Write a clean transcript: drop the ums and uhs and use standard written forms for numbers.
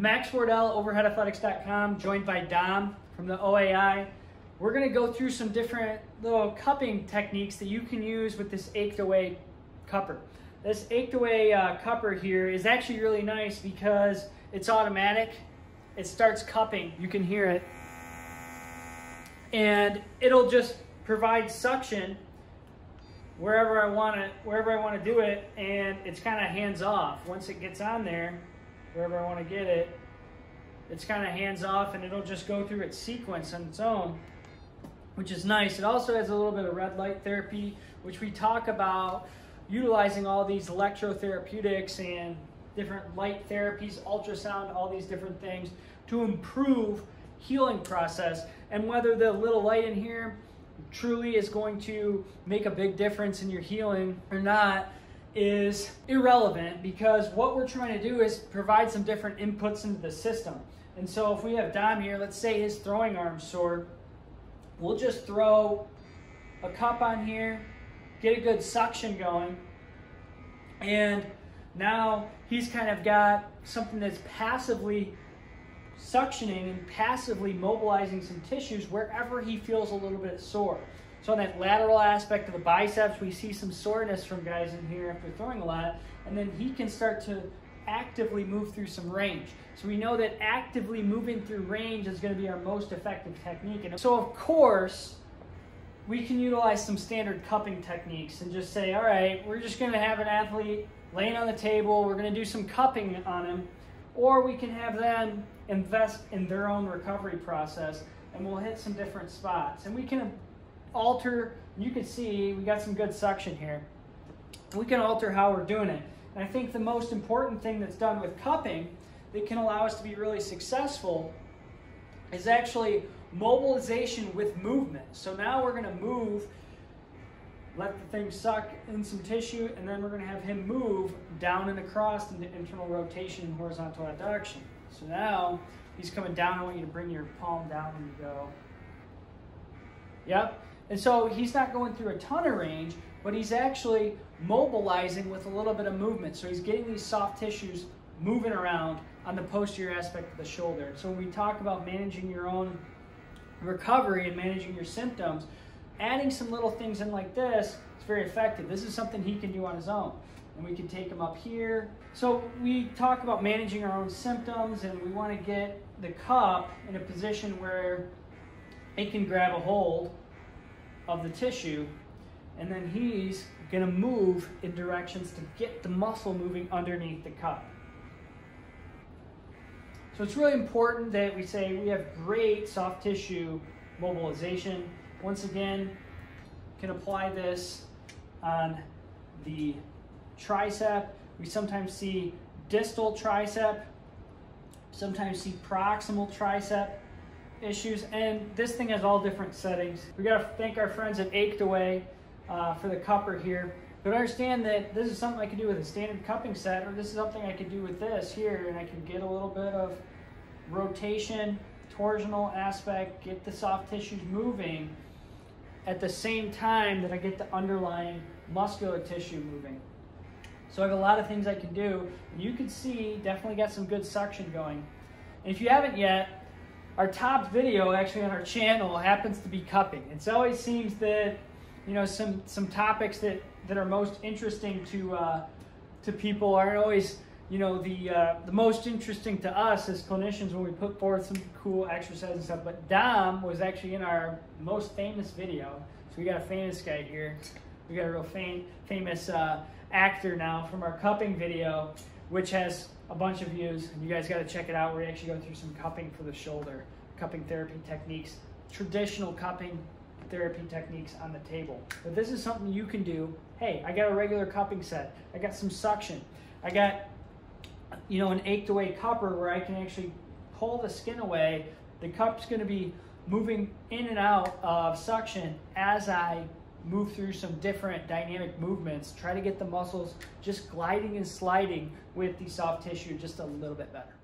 Max Wardell, overheadathletics.com, joined by Dom from the OAI. We're going to go through some different little cupping techniques that you can use with this Achedaway Cupper. This Achedaway Cupper here is actually really nice because it's automatic. It starts cupping. You can hear it. And it'll just provide suction wherever I want to do it, and it's kind of hands off. Once it gets on there, wherever I want to get it, it's kind of hands off, and it'll just go through its sequence on its own, which is nice. It also has a little bit of red light therapy, which we talk about utilizing all these electrotherapeutics and different light therapies, ultrasound, all these different things to improve healing process. And whether the little light in here truly is going to make a big difference in your healing or not is irrelevant, because what we're trying to do is provide some different inputs into the system. And so if we have Dom here, let's say his throwing arm's sore, we'll just throw a cup on here, get a good suction going, and now he's kind of got something that's passively suctioning and passively mobilizing some tissues wherever he feels a little bit sore. So on that lateral aspect of the biceps, we see some soreness from guys in here after throwing a lot, and then he can start to actively move through some range. So we know that actively moving through range is going to be our most effective technique. And so of course, we can utilize some standard cupping techniques and just say, all right, we're just going to have an athlete laying on the table, we're going to do some cupping on him, or we can have them invest in their own recovery process, and we'll hit some different spots. And we can alter, you can see we got some good suction here. We can alter how we're doing it. And I think the most important thing that's done with cupping that can allow us to be really successful is actually mobilization with movement. So now we're going to move, let the thing suck in some tissue, and then we're going to have him move down and across into internal rotation and horizontal adduction. So now he's coming down. I want you to bring your palm down when you go. Yep. And so he's not going through a ton of range, but he's actually mobilizing with a little bit of movement. So he's getting these soft tissues moving around on the posterior aspect of the shoulder. So when we talk about managing your own recovery and managing your symptoms, adding some little things in like this is very effective. This is something he can do on his own. And we can take him up here. So we talk about managing our own symptoms, and we want to get the cup in a position where it can grab a hold of the tissue, and then he's going to move in directions to get the muscle moving underneath the cup. So it's really important that we say we have great soft tissue mobilization. Once again, can apply this on the tricep. We sometimes see distal tricep, sometimes see proximal tricep issues, and this thing has all different settings. We got to thank our friends at Achedaway for the cupper here. But understand that this is something I could do with a standard cupping set, or this is something I could do with this here, and I can get a little bit of rotation, torsional aspect, get the soft tissues moving at the same time that I get the underlying muscular tissue moving. So I have a lot of things I can do. And you can see, definitely got some good suction going. And if you haven't yet, our top video actually on our channel happens to be cupping. It always seems that, you know, some topics that are most interesting to people aren't always, you know, the most interesting to us as clinicians when we put forth some cool exercises and stuff. But Dom was actually in our most famous video. So we got a famous guy here. We got a real famous actor now from our cupping video, which has a bunch of views, and you guys got to check it out. We actually go through some cupping for the shoulder, cupping therapy techniques, traditional cupping therapy techniques on the table. But this is something you can do. Hey, I got a regular cupping set. I got some suction. I got, you know, an Achedaway Cupper where I can actually pull the skin away. The cup's going to be moving in and out of suction as I move through some different dynamic movements, try to get the muscles just gliding and sliding with the soft tissue just a little bit better.